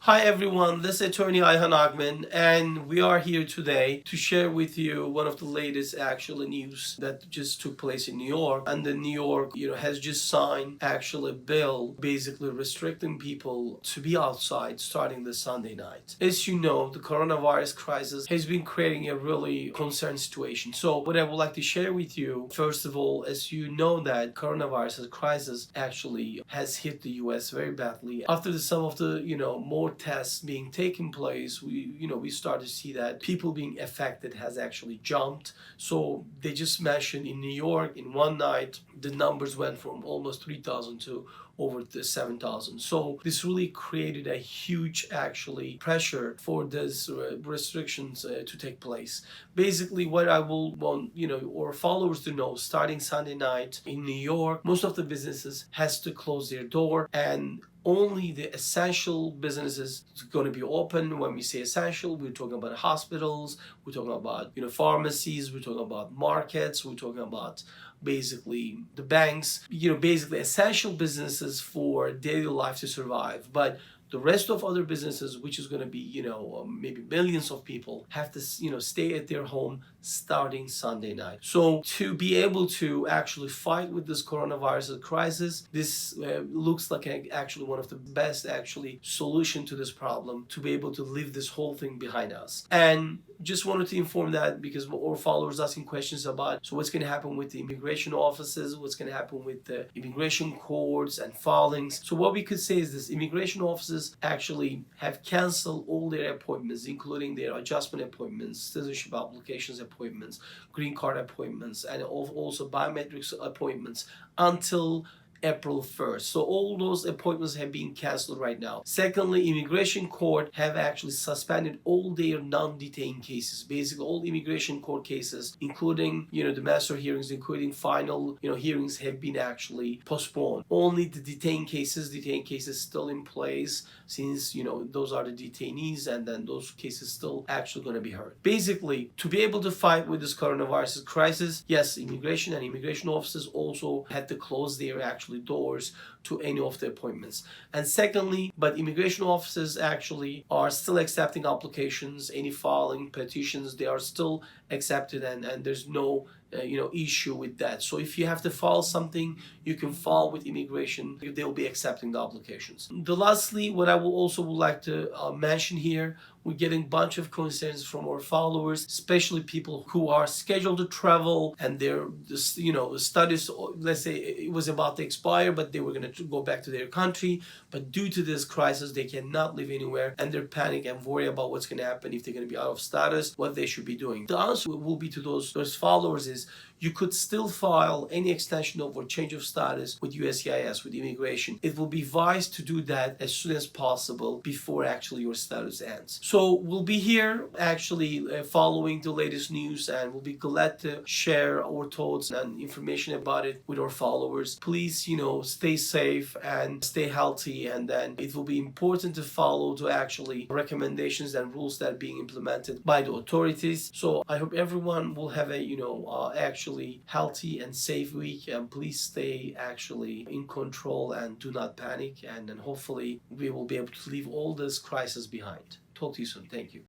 Hi everyone, this is attorney Ayhan Ogmen, and we are here today to share with you one of the latest actual news that just took place in New York. And the New York, has just signed actually a bill basically restricting people to be outside starting this Sunday night. As you know, the coronavirus crisis has been creating a really concerned situation. So what I would like to share with you, first of all, as you know that coronavirus crisis actually has hit the US very badly. After some of the, more tests being taken place, we start to see that people being affected has actually jumped. So they just mentioned in New York in one night the numbers went from almost 3,000 to over to 7,000. So this really created a huge actually pressure for these restrictions to take place. Basically what I will want our followers to know, starting Sunday night in New York, most of the businesses has to close their door, and only the essential businesses is going to be open. When we say essential, we're talking about hospitals, we're talking about pharmacies, we're talking about markets, we're talking about basically the banks, basically essential businesses for daily life to survive. But the rest of other businesses, which is going to be, maybe millions of people, have to, stay at their home starting Sunday night. So to be able to actually fight with this coronavirus crisis, this looks like actually one of the best actually solution to this problem, to be able to leave this whole thing behind us. And just wanted to inform that because our followers asking questions about, so what's going to happen with the immigration offices, what's going to happen with the immigration courts and filings. So what we could say is this: immigration offices actually have canceled all their appointments, including their adjustment appointments, citizenship applications appointments, green card appointments, and also biometrics appointments until April 1st. So all those appointments have been canceled right now. Secondly, immigration court have actually suspended all their non-detained cases. Basically, all immigration court cases, including, the master hearings, including final, hearings, have been actually postponed. Only the detained cases still in place, since, those are the detainees, and then those cases still actually going to be heard. Basically, to be able to fight with this coronavirus crisis, yes, immigration and immigration offices also had to close their actually doors to any of the appointments. And secondly, but immigration offices actually are still accepting applications, any filing petitions, they are still accepted, and there's no issue with that. So if you have to file something, you can file with immigration. They'll be accepting the applications. Lastly, what I will also would like to mention here, we're getting a bunch of concerns from our followers, especially people who are scheduled to travel and their studies, let's say it was about to expire, but they were going to go back to their country, but due to this crisis they cannot live anywhere, and they're panic and worry about what's going to happen if they're going to be out of status, what they should be doing. The answer will be to those followers is you could still file any extension of or change of status with USCIS, with immigration. It will be wise to do that as soon as possible before actually your status ends. So we'll be here actually following the latest news, and we'll be glad to share our thoughts and information about it with our followers. Please, stay safe and stay healthy, and then it will be important to follow the actually recommendations and rules that are being implemented by the authorities. So I hope everyone will have a, actually healthy and safe week, and please stay actually in control and do not panic, and then hopefully we will be able to leave all this crisis behind. Talk to you soon. Thank you.